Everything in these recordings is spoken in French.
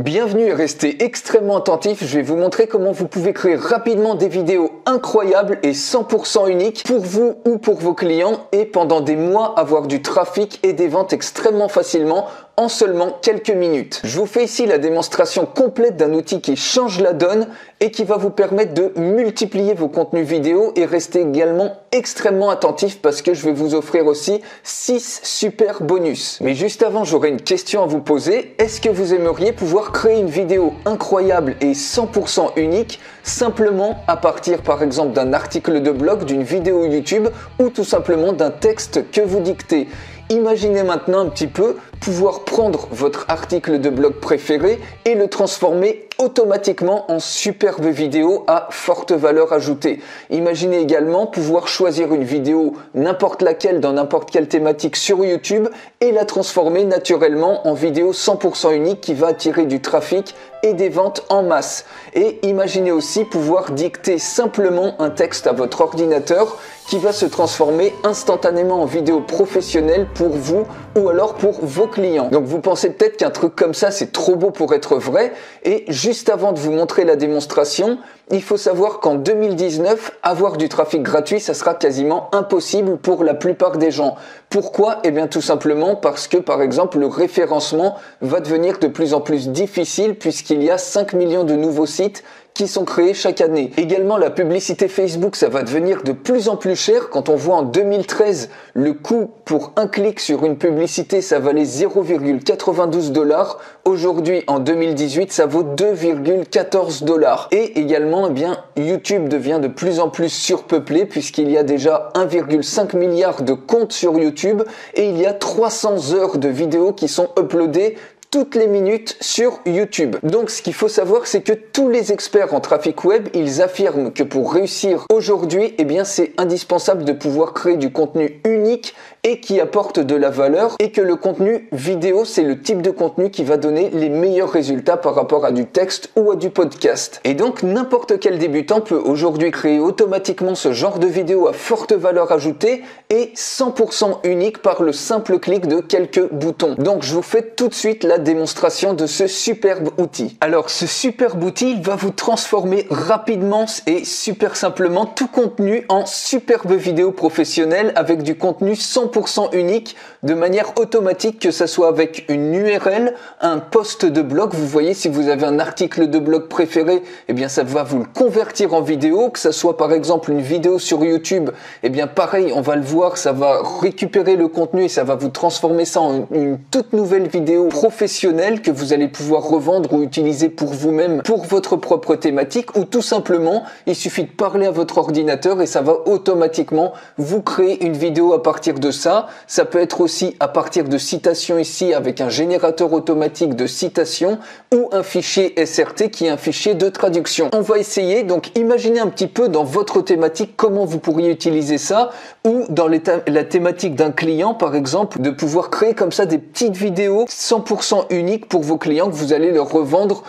Bienvenue et restez extrêmement attentifs, je vais vous montrer comment vous pouvez créer rapidement des vidéos incroyables et 100% uniques pour vous ou pour vos clients et pendant des mois avoir du trafic et des ventes extrêmement facilement en seulement quelques minutes. Je vous fais ici la démonstration complète d'un outil qui change la donne et qui va vous permettre de multiplier vos contenus vidéo et rester également extrêmement attentif parce que je vais vous offrir aussi 6 super bonus. Mais juste avant, j'aurais une question à vous poser. Est-ce que vous aimeriez pouvoir créer une vidéo incroyable et 100% unique simplement à partir par exemple d'un article de blog, d'une vidéo YouTube ou tout simplement d'un texte que vous dictez? Imaginez maintenant un petit peu pouvoir prendre votre article de blog préféré et le transformer automatiquement en superbe vidéo à forte valeur ajoutée. Imaginez également pouvoir choisir une vidéo n'importe laquelle dans n'importe quelle thématique sur YouTube et la transformer naturellement en vidéo 100% unique qui va attirer du trafic et des ventes en masse. Et imaginez aussi pouvoir dicter simplement un texte à votre ordinateur qui va se transformer instantanément en vidéo professionnelle pour vous ou alors pour vos clients. Donc vous pensez peut-être qu'un truc comme ça c'est trop beau pour être vrai, et juste avant de vous montrer la démonstration, il faut savoir qu'en 2019, avoir du trafic gratuit, ça sera quasiment impossible pour la plupart des gens. Pourquoi? Eh bien tout simplement parce que par exemple le référencement va devenir de plus en plus difficile puisqu'il y a 5 millions de nouveaux sites qui sont créés chaque année. Également, la publicité Facebook, ça va devenir de plus en plus cher. Quand on voit en 2013, le coût pour un clic sur une publicité, ça valait 0,92 $. Aujourd'hui, en 2018, ça vaut 2,14 $. Et également, eh bien, YouTube devient de plus en plus surpeuplé puisqu'il y a déjà 1,5 milliard de comptes sur YouTube et il y a 300 heures de vidéos qui sont uploadées toutes les minutes sur YouTube. Donc ce qu'il faut savoir, c'est que tous les experts en trafic web, ils affirment que pour réussir aujourd'hui, eh bien c'est indispensable de pouvoir créer du contenu unique et qui apporte de la valeur, et que le contenu vidéo, c'est le type de contenu qui va donner les meilleurs résultats par rapport à du texte ou à du podcast. Et donc n'importe quel débutant peut aujourd'hui créer automatiquement ce genre de vidéo à forte valeur ajoutée et 100% unique par le simple clic de quelques boutons. Donc je vous fais tout de suite la démonstration de ce superbe outil. Alors ce superbe outil, il va vous transformer rapidement et super simplement tout contenu en superbe vidéo professionnelle avec du contenu 100% unique de manière automatique, que ça soit avec une URL, un post de blog. Vous voyez, si vous avez un article de blog préféré, eh bien ça va vous le convertir en vidéo, que ça soit par exemple une vidéo sur YouTube, eh bien pareil, on va le voir, ça va récupérer le contenu et ça va vous transformer ça en une toute nouvelle vidéo professionnelle que vous allez pouvoir revendre ou utiliser pour vous-même, pour votre propre thématique, ou tout simplement, il suffit de parler à votre ordinateur et ça va automatiquement vous créer une vidéo à partir de ça. Ça peut être aussi à partir de citations ici avec un générateur automatique de citations ou un fichier SRT qui est un fichier de traduction. On va essayer, donc imaginez un petit peu dans votre thématique comment vous pourriez utiliser ça, ou dans la thématique d'un client par exemple, de pouvoir créer comme ça des petites vidéos 100% uniques pour vos clients que vous allez leur revendre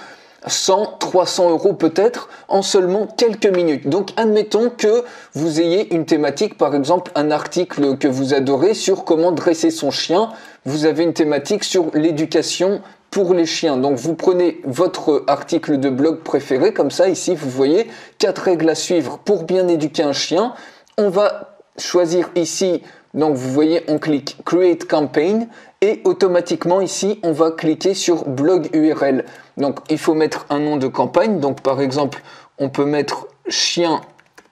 100, 300 euros peut-être en seulement quelques minutes. Donc admettons que vous ayez une thématique, par exemple un article que vous adorez sur comment dresser son chien. Vous avez une thématique sur l'éducation pour les chiens. Donc vous prenez votre article de blog préféré, comme ça ici vous voyez 4 règles à suivre pour bien éduquer un chien. On va choisir ici, donc vous voyez, on clique Create Campaign et automatiquement ici on va cliquer sur blog URL. Donc il faut mettre un nom de campagne, donc par exemple on peut mettre chien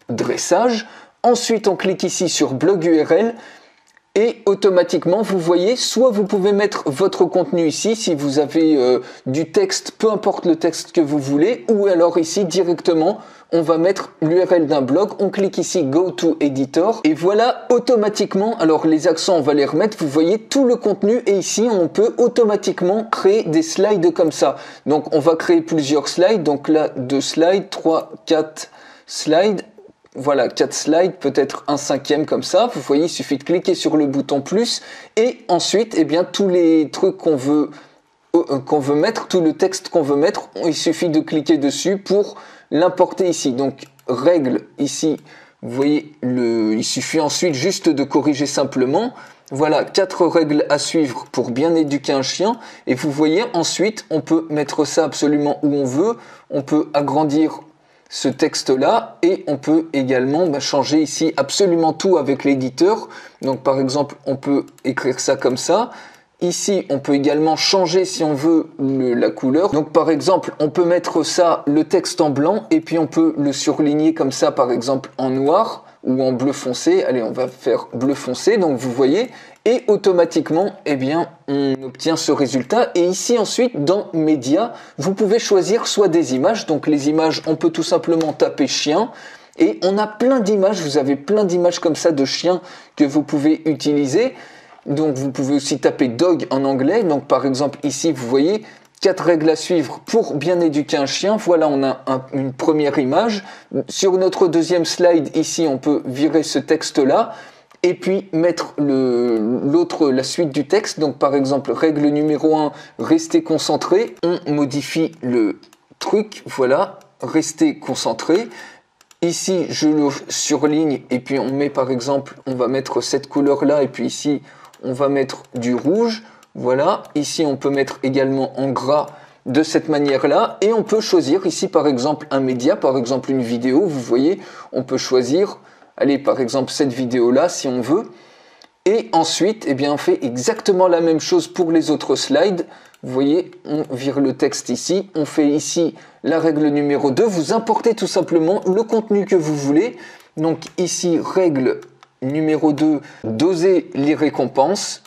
dressage. Ensuite on clique ici sur blog URL et automatiquement vous voyez, soit vous pouvez mettre votre contenu ici si vous avez du texte, peu importe le texte que vous voulez, ou alors ici directement on va mettre l'URL d'un blog, on clique ici Go to Editor et voilà automatiquement, alors les accents on va les remettre, vous voyez tout le contenu, et ici on peut automatiquement créer des slides comme ça. Donc on va créer plusieurs slides, donc là 2 slides, 3, 4 slides. Voilà, 4 slides, peut-être un 5e comme ça. Vous voyez, il suffit de cliquer sur le bouton plus et ensuite, eh bien, tous les trucs qu'on veut mettre, tout le texte qu'on veut mettre, il suffit de cliquer dessus pour l'importer ici. Donc, règle ici, vous voyez, il suffit ensuite juste de corriger simplement. Voilà, 4 règles à suivre pour bien éduquer un chien. Et vous voyez, ensuite, on peut mettre ça absolument où on veut. On peut agrandir ce texte-là et on peut également changer ici absolument tout avec l'éditeur. Donc par exemple, on peut écrire ça comme ça. Ici, on peut également changer si on veut la couleur. Donc par exemple, on peut mettre ça, le texte en blanc, et puis on peut le surligner comme ça, par exemple en noir ou en bleu foncé. Allez, on va faire bleu foncé, donc vous voyez. Et automatiquement, eh bien, on obtient ce résultat. Et ici ensuite, dans Médias, vous pouvez choisir soit des images. Donc les images, on peut tout simplement taper chien. Et on a plein d'images, vous avez plein d'images comme ça de chiens que vous pouvez utiliser. Donc vous pouvez aussi taper dog en anglais. Donc par exemple ici vous voyez 4 règles à suivre pour bien éduquer un chien. Voilà, on a une première image. Sur notre deuxième slide ici on peut virer ce texte là et puis mettre la suite du texte. Donc par exemple règle numéro 1, rester concentré. On modifie le truc, voilà, rester concentré. Ici je le surligne et puis on met par exemple, on va mettre cette couleur là et puis ici on va mettre du rouge, voilà. Ici, on peut mettre également en gras de cette manière-là. Et on peut choisir ici, par exemple, un média, par exemple une vidéo. Vous voyez, on peut choisir, allez, par exemple, cette vidéo-là, si on veut. Et ensuite, eh bien, on fait exactement la même chose pour les autres slides. Vous voyez, on vire le texte ici. On fait ici la règle numéro 2. Vous importez tout simplement le contenu que vous voulez. Donc ici, règle numéro 2, doser les récompenses.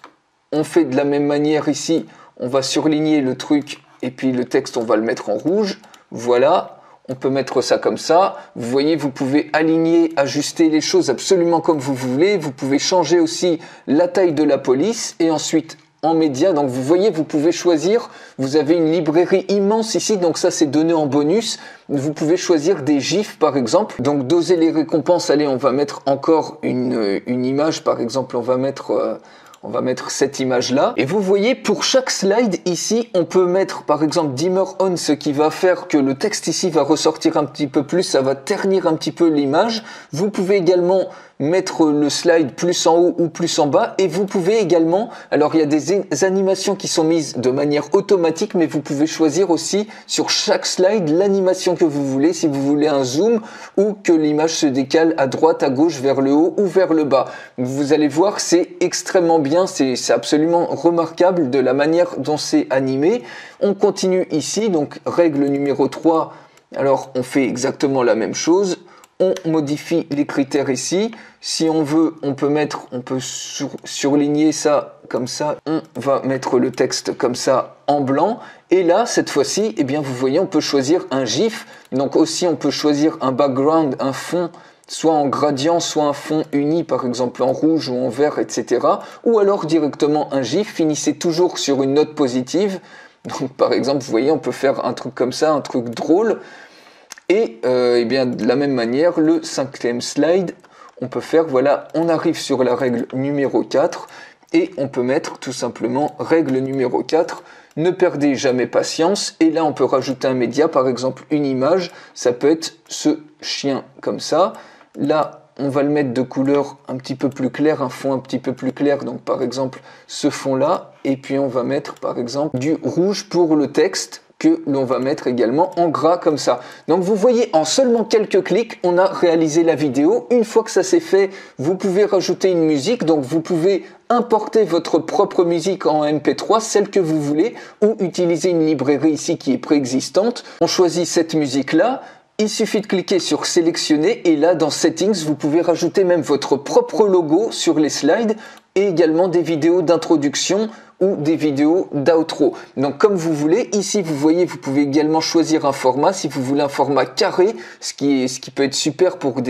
On fait de la même manière ici, on va surligner le truc et puis le texte, on va le mettre en rouge. Voilà, on peut mettre ça comme ça. Vous voyez, vous pouvez aligner, ajuster les choses absolument comme vous voulez. Vous pouvez changer aussi la taille de la police et ensuite en médias. Donc vous voyez, vous pouvez choisir, vous avez une librairie immense ici, donc ça c'est donné en bonus. Vous pouvez choisir des gifs par exemple. Donc doser les récompenses, allez, on va mettre encore une image, par exemple, on va mettre cette image-là. Et vous voyez, pour chaque slide ici, on peut mettre par exemple dimmer on, ce qui va faire que le texte ici va ressortir un petit peu plus, ça va ternir un petit peu l'image. Vous pouvez également mettre le slide plus en haut ou plus en bas. Et vous pouvez également, alors il y a des animations qui sont mises de manière automatique, mais vous pouvez choisir aussi sur chaque slide l'animation que vous voulez, si vous voulez un zoom ou que l'image se décale à droite, à gauche, vers le haut ou vers le bas. Vous allez voir, c'est extrêmement bien, c'est absolument remarquable de la manière dont c'est animé. On continue ici, donc règle numéro 3, alors on fait exactement la même chose. On modifie les critères ici. Si on veut, on peut surligner ça comme ça. On va mettre le texte comme ça en blanc. Et là, cette fois-ci, eh bien, vous voyez, on peut choisir un GIF. Donc aussi, on peut choisir un background, un fond, soit en gradient, soit un fond uni, par exemple en rouge ou en vert, etc. Ou alors directement un GIF. Finissez toujours sur une note positive. Donc par exemple, vous voyez, on peut faire un truc comme ça, un truc drôle. Et eh bien, de la même manière, le 5e slide, on peut faire, voilà, on arrive sur la règle numéro 4 et on peut mettre tout simplement règle numéro 4, ne perdez jamais patience. Et là, on peut rajouter un média, par exemple une image, ça peut être ce chien comme ça. Là, on va le mettre de couleur un petit peu plus claire, un fond un petit peu plus clair, donc par exemple ce fond-là. Et puis on va mettre par exemple du rouge pour le texte, que l'on va mettre également en gras comme ça. Donc vous voyez, en seulement quelques clics, on a réalisé la vidéo. Une fois que ça c'est fait, vous pouvez rajouter une musique. Donc vous pouvez importer votre propre musique en MP3, celle que vous voulez, ou utiliser une librairie ici qui est préexistante. On choisit cette musique-là. Il suffit de cliquer sur sélectionner et là dans Settings, vous pouvez rajouter même votre propre logo sur les slides et également des vidéos d'introduction ou des vidéos d'outro. Donc comme vous voulez, ici vous voyez, vous pouvez également choisir un format, si vous voulez un format carré, ce qui peut être super pour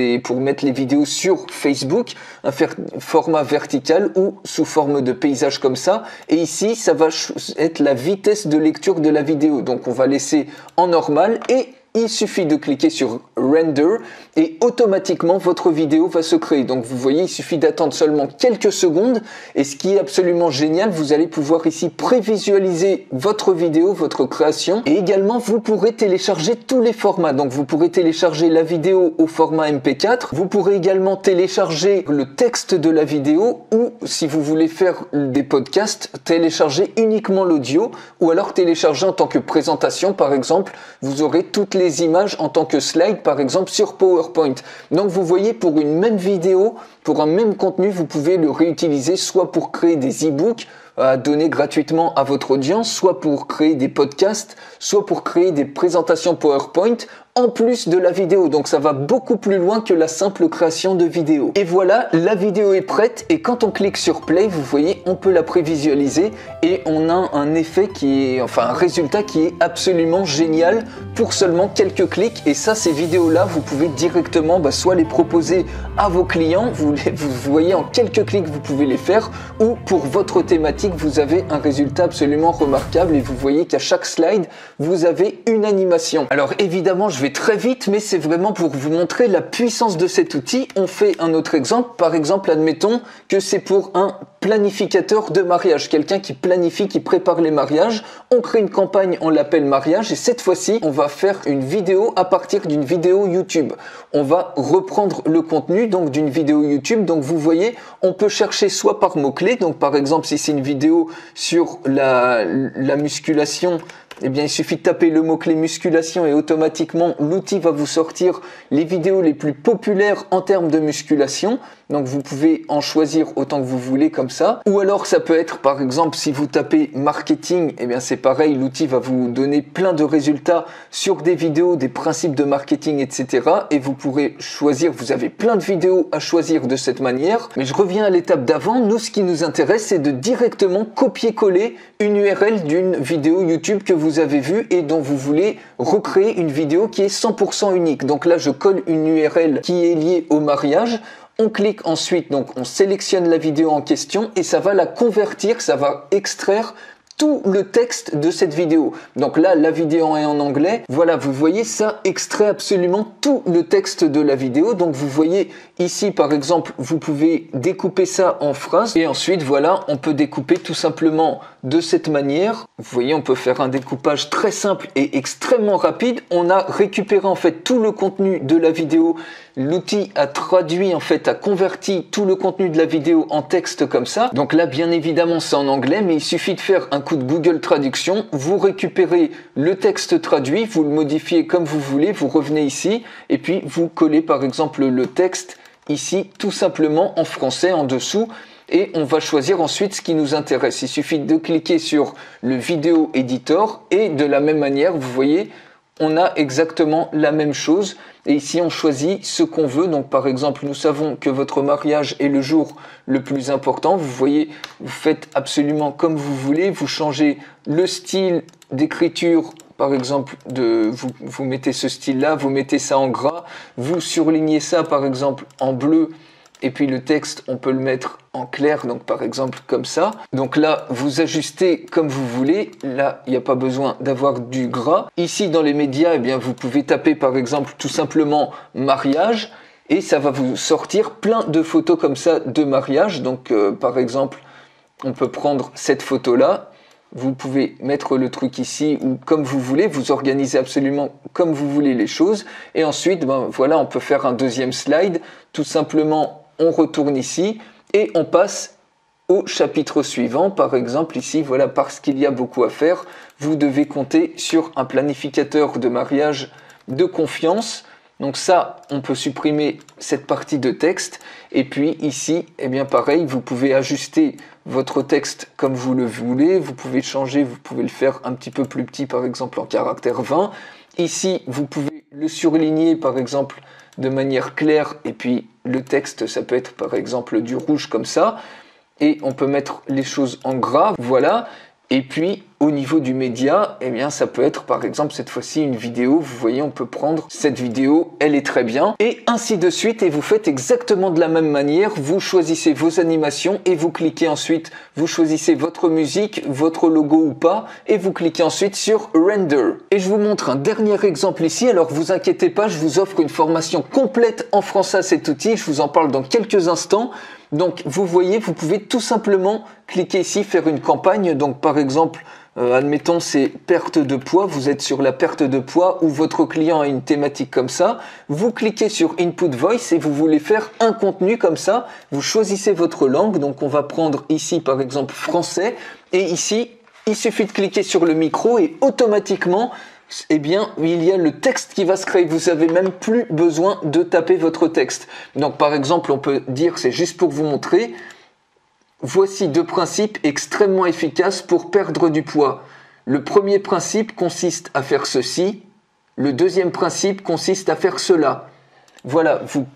mettre les vidéos sur Facebook, un format vertical ou sous forme de paysage comme ça. Et ici, ça va être la vitesse de lecture de la vidéo. Donc on va laisser en normal et il suffit de cliquer sur Render et automatiquement votre vidéo va se créer. Donc vous voyez, il suffit d'attendre seulement quelques secondes et ce qui est absolument génial, vous allez pouvoir ici prévisualiser votre vidéo, votre création et également vous pourrez télécharger tous les formats. Donc vous pourrez télécharger la vidéo au format MP4, vous pourrez également télécharger le texte de la vidéo ou si vous voulez faire des podcasts, télécharger uniquement l'audio ou alors télécharger en tant que présentation par exemple, vous aurez toutes les images en tant que slide par exemple sur PowerPoint. Donc vous voyez, pour une même vidéo, pour un même contenu, vous pouvez le réutiliser soit pour créer des e-books à donner gratuitement à votre audience, soit pour créer des podcasts, soit pour créer des présentations PowerPoint en plus de la vidéo. Donc ça va beaucoup plus loin que la simple création de vidéo. Et voilà, la vidéo est prête et quand on clique sur play, vous voyez, on peut la prévisualiser et on a un effet qui est, enfin un résultat qui est absolument génial pour seulement quelques clics. Et ça, ces vidéos-là, vous pouvez directement soit les proposer à vos clients, vous voyez en quelques clics, vous pouvez les faire, ou pour votre thématique, vous avez un résultat absolument remarquable et vous voyez qu'à chaque slide, vous avez une animation. Alors évidemment, je vais très vite, mais c'est vraiment pour vous montrer la puissance de cet outil. On fait un autre exemple. Par exemple, admettons que c'est pour un planificateur de mariage, quelqu'un qui planifie, qui prépare les mariages. On crée une campagne, on l'appelle mariage et cette fois-ci, on va faire une vidéo à partir d'une vidéo YouTube. On va reprendre le contenu donc d'une vidéo YouTube. Donc vous voyez, on peut chercher soit par mots-clés. Donc par exemple, si c'est une vidéo sur la musculation, eh bien, il suffit de taper le mot-clé musculation et automatiquement, l'outil va vous sortir les vidéos les plus populaires en termes de musculation. Donc, vous pouvez en choisir autant que vous voulez comme ça. Ou alors, ça peut être, par exemple, si vous tapez marketing, eh bien, c'est pareil, l'outil va vous donner plein de résultats sur des vidéos, des principes de marketing, etc. Et vous pourrez choisir, vous avez plein de vidéos à choisir de cette manière. Mais je reviens à l'étape d'avant. Nous, ce qui nous intéresse, c'est de directement copier-coller une URL d'une vidéo YouTube que vous avez vue et dont vous voulez recréer une vidéo qui est 100% unique. Donc là, je colle une URL qui est liée au mariage. On clique ensuite, donc on sélectionne la vidéo en question et ça va la convertir, ça va extraire tout le texte de cette vidéo. Donc là, la vidéo est en anglais. Voilà, vous voyez, ça extrait absolument tout le texte de la vidéo. Donc vous voyez ici, par exemple, vous pouvez découper ça en phrases. Et ensuite, voilà, on peut découper tout simplement de cette manière. Vous voyez, on peut faire un découpage très simple et extrêmement rapide. On a récupéré en fait tout le contenu de la vidéo. L'outil a traduit, en fait, a converti tout le contenu de la vidéo en texte comme ça. Donc là, bien évidemment, c'est en anglais, mais il suffit de faire un coup de Google Traduction. Vous récupérez le texte traduit, vous le modifiez comme vous voulez, vous revenez ici, et puis vous collez par exemple le texte ici, tout simplement en français en dessous. Et on va choisir ensuite ce qui nous intéresse. Il suffit de cliquer sur le vidéo editor et de la même manière, vous voyez, on a exactement la même chose. Et ici, on choisit ce qu'on veut. Donc, par exemple, nous savons que votre mariage est le jour le plus important. Vous voyez, vous faites absolument comme vous voulez. Vous changez le style d'écriture. Par exemple, vous mettez ce style-là, vous mettez ça en gras. Vous surlignez ça, par exemple, en bleu. Et puis le texte, on peut le mettre en clair, donc par exemple comme ça. Donc là, vous ajustez comme vous voulez. Là, il n'y a pas besoin d'avoir du gras. Ici, dans les médias, eh bien, vous pouvez taper par exemple tout simplement mariage. Et ça va vous sortir plein de photos comme ça de mariage. Donc par exemple, on peut prendre cette photo-là. Vous pouvez mettre le truc ici ou comme vous voulez, vous organisez absolument comme vous voulez les choses. Et ensuite, voilà, on peut faire un deuxième slide. Tout simplement, on retourne ici et on passe au chapitre suivant. Par exemple, ici, voilà, parce qu'il y a beaucoup à faire, vous devez compter sur un planificateur de mariage de confiance. Donc ça, on peut supprimer cette partie de texte. Et puis ici, eh bien pareil, vous pouvez ajuster votre texte comme vous le voulez. Vous pouvez changer, vous pouvez le faire un petit peu plus petit, par exemple en caractère 20. Ici, vous pouvez le surligner, par exemple, de manière claire. Et puis le texte, ça peut être par exemple du rouge comme ça. Et on peut mettre les choses en gras. Voilà. Et puis, au niveau du média, eh bien, ça peut être par exemple cette fois-ci une vidéo. Vous voyez, on peut prendre cette vidéo, elle est très bien. Et ainsi de suite, et vous faites exactement de la même manière. Vous choisissez vos animations et vous cliquez ensuite, vous choisissez votre musique, votre logo ou pas, et vous cliquez ensuite sur Render. Et je vous montre un dernier exemple ici. Alors, vous inquiétez pas, je vous offre une formation complète en français à cet outil. Je vous en parle dans quelques instants. Donc, vous voyez, vous pouvez tout simplement cliquer ici, faire une campagne. Donc, par exemple, admettons, c'est perte de poids. Vous êtes sur la perte de poids ou votre client a une thématique comme ça. Vous cliquez sur Input Voice et vous voulez faire un contenu comme ça. Vous choisissez votre langue. Donc, on va prendre ici, par exemple, français. Et ici, il suffit de cliquer sur le micro et automatiquement, eh bien, il y a le texte qui va se créer. Vous n'avez même plus besoin de taper votre texte. Donc, par exemple, on peut dire, c'est juste pour vous montrer, voici 2 principes extrêmement efficaces pour perdre du poids. Le premier principe consiste à faire ceci. Le deuxième principe consiste à faire cela. Voilà, vous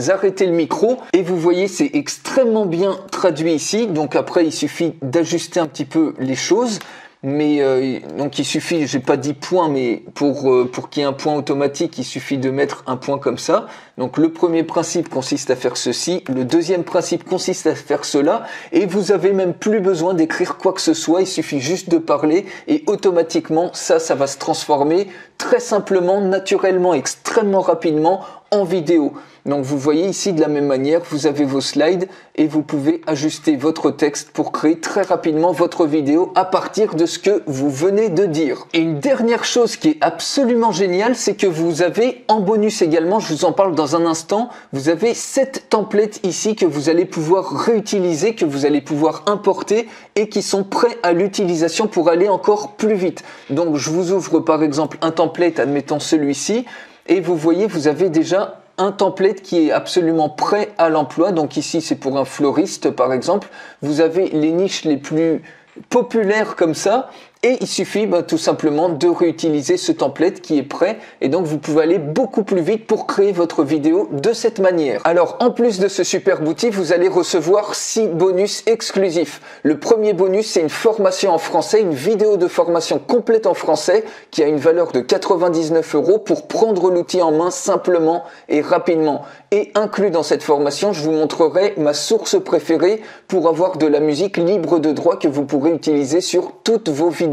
arrêtez le micro et vous voyez, c'est extrêmement bien traduit ici. Donc après, il suffit d'ajuster un petit peu les choses. Mais donc il suffit, j'ai pas dit point, mais pour qu'il y ait un point automatique, il suffit de mettre un point comme ça. Donc le premier principe consiste à faire ceci, le deuxième principe consiste à faire cela, et vous avez même plus besoin d'écrire quoi que ce soit, il suffit juste de parler et automatiquement ça va se transformer très simplement, naturellement, extrêmement rapidement en vidéo. Donc vous voyez ici de la même manière, vous avez vos slides et vous pouvez ajuster votre texte pour créer très rapidement votre vidéo à partir de ce que vous venez de dire. Et une dernière chose qui est absolument géniale, c'est que vous avez en bonus également, je vous en parle dans un instant, vous avez 7 templates ici que vous allez pouvoir réutiliser, que vous allez pouvoir importer et qui sont prêts à l'utilisation pour aller encore plus vite. Donc je vous ouvre par exemple un template, admettons celui-ci, et vous voyez, vous avez déjà un template qui est absolument prêt à l'emploi. Donc ici, c'est pour un fleuriste, par exemple. Vous avez les niches les plus populaires comme ça. Et il suffit tout simplement de réutiliser ce template qui est prêt. Et donc, vous pouvez aller beaucoup plus vite pour créer votre vidéo de cette manière. Alors, en plus de ce super outil, vous allez recevoir 6 bonus exclusifs. Le premier bonus, c'est une formation en français, une vidéo de formation complète en français qui a une valeur de 99 € pour prendre l'outil en main simplement et rapidement. Et inclus dans cette formation, je vous montrerai ma source préférée pour avoir de la musique libre de droit que vous pourrez utiliser sur toutes vos vidéos.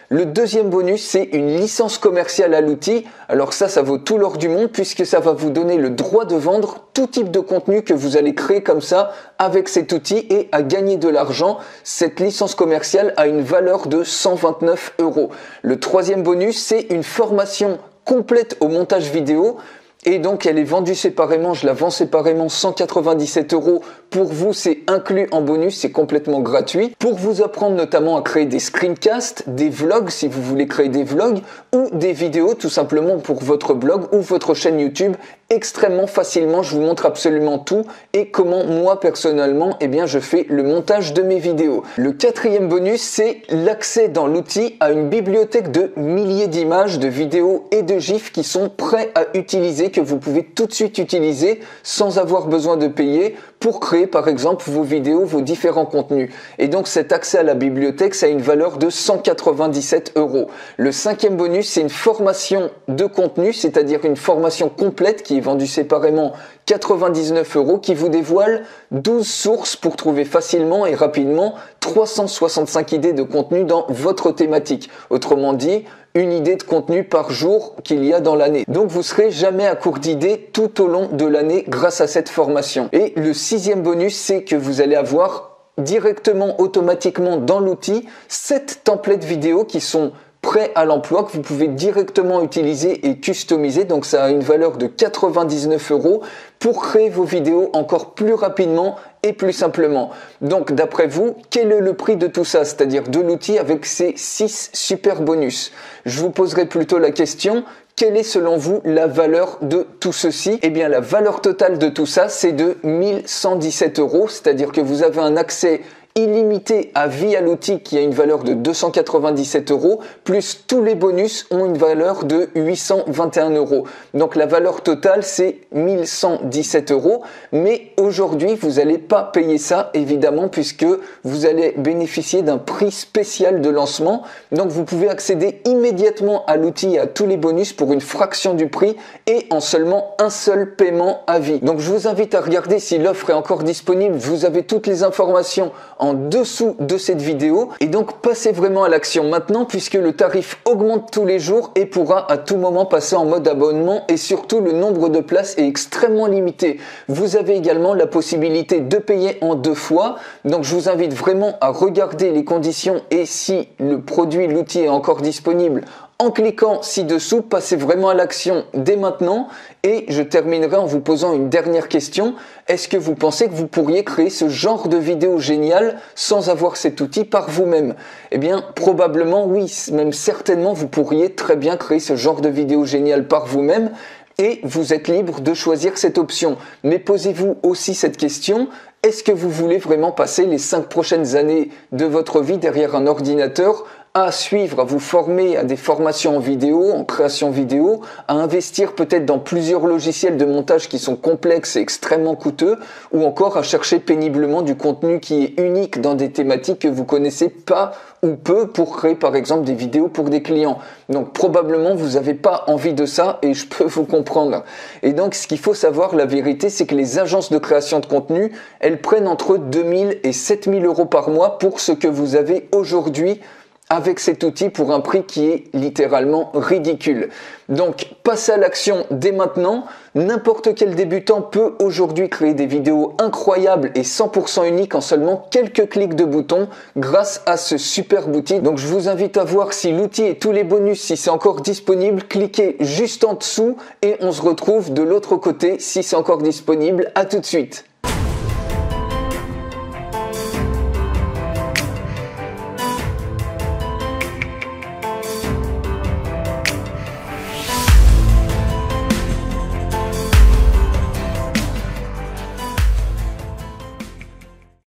Le deuxième bonus, c'est une licence commerciale à l'outil. Alors ça vaut tout l'or du monde puisque ça va vous donner le droit de vendre tout type de contenu que vous allez créer comme ça avec cet outil et à gagner de l'argent. Cette licence commerciale a une valeur de 129 €. Le troisième bonus, c'est une formation complète au montage vidéo. Et donc elle est vendue séparément, je la vends séparément 197 €. Pour vous, c'est inclus en bonus, c'est complètement gratuit. Pour vous apprendre notamment à créer des screencasts, des vlogs si vous voulez créer des vlogs ou des vidéos tout simplement pour votre blog ou votre chaîne YouTube extrêmement facilement. Je vous montre absolument tout et comment moi personnellement, je fais le montage de mes vidéos. Le quatrième bonus, c'est l'accès dans l'outil à une bibliothèque de milliers d'images, de vidéos et de gifs qui sont prêts à utiliser, que vous pouvez tout de suite utiliser sans avoir besoin de payer pour créer par exemple vos vidéos, vos différents contenus. Et donc cet accès à la bibliothèque, ça a une valeur de 197 €. Le cinquième bonus, c'est une formation de contenu, c'est-à-dire une formation complète qui est vendue séparément 99 € qui vous dévoile 12 sources pour trouver facilement et rapidement 365 idées de contenu dans votre thématique. Autrement dit, une idée de contenu par jour qu'il y a dans l'année. Donc vous serez jamais à court d'idées tout au long de l'année grâce à cette formation. Et le sixième bonus, c'est que vous allez avoir directement, automatiquement dans l'outil 7 templates vidéo qui sont prêts à l'emploi, que vous pouvez directement utiliser et customiser. Donc ça a une valeur de 99 € pour créer vos vidéos encore plus rapidement et plus simplement. Donc d'après vous, quel est le prix de tout ça, c'est-à-dire de l'outil avec ces 6 super bonus? Je vous poserai plutôt la question, quelle est selon vous la valeur de tout ceci? Eh bien la valeur totale de tout ça, c'est de 1117 €, c'est-à-dire que vous avez un accès illimité à vie à l'outil qui a une valeur de 297 €, plus tous les bonus ont une valeur de 821 €. Donc la valeur totale c'est 1117 €, mais aujourd'hui vous n'allez pas payer ça évidemment puisque vous allez bénéficier d'un prix spécial de lancement. Donc vous pouvez accéder immédiatement à l'outil et à tous les bonus pour une fraction du prix et en seulement un seul paiement à vie. Donc je vous invite à regarder si l'offre est encore disponible. Vous avez toutes les informations en dessous de cette vidéo et donc passez vraiment à l'action maintenant puisque le tarif augmente tous les jours et pourra à tout moment passer en mode abonnement et surtout le nombre de places est extrêmement limité. Vous avez également la possibilité de payer en 2 fois. Donc je vous invite vraiment à regarder les conditions et si le produit, l'outil est encore disponible en cliquant ci-dessous. Passez vraiment à l'action dès maintenant et je terminerai en vous posant une dernière question. Est-ce que vous pensez que vous pourriez créer ce genre de vidéo géniale sans avoir cet outil par vous-même? Eh bien, probablement oui, même certainement vous pourriez très bien créer ce genre de vidéo géniale par vous-même et vous êtes libre de choisir cette option. Mais posez-vous aussi cette question. Est-ce que vous voulez vraiment passer les 5 prochaines années de votre vie derrière un ordinateur à suivre, à vous former à des formations en vidéo, en création vidéo, à investir peut-être dans plusieurs logiciels de montage qui sont complexes et extrêmement coûteux, ou encore à chercher péniblement du contenu qui est unique dans des thématiques que vous connaissez pas ou peu pour créer par exemple des vidéos pour des clients. Donc probablement vous n'avez pas envie de ça et je peux vous comprendre. Et donc ce qu'il faut savoir, la vérité, c'est que les agences de création de contenu, elles prennent entre 2000 et 7000 € par mois pour ce que vous avez aujourd'hui avec cet outil pour un prix qui est littéralement ridicule. Donc passez à l'action dès maintenant. N'importe quel débutant peut aujourd'hui créer des vidéos incroyables et 100% uniques en seulement quelques clics de bouton grâce à ce superbe outil. Donc je vous invite à voir si l'outil et tous les bonus, si c'est encore disponible, cliquez juste en dessous et on se retrouve de l'autre côté si c'est encore disponible. À tout de suite.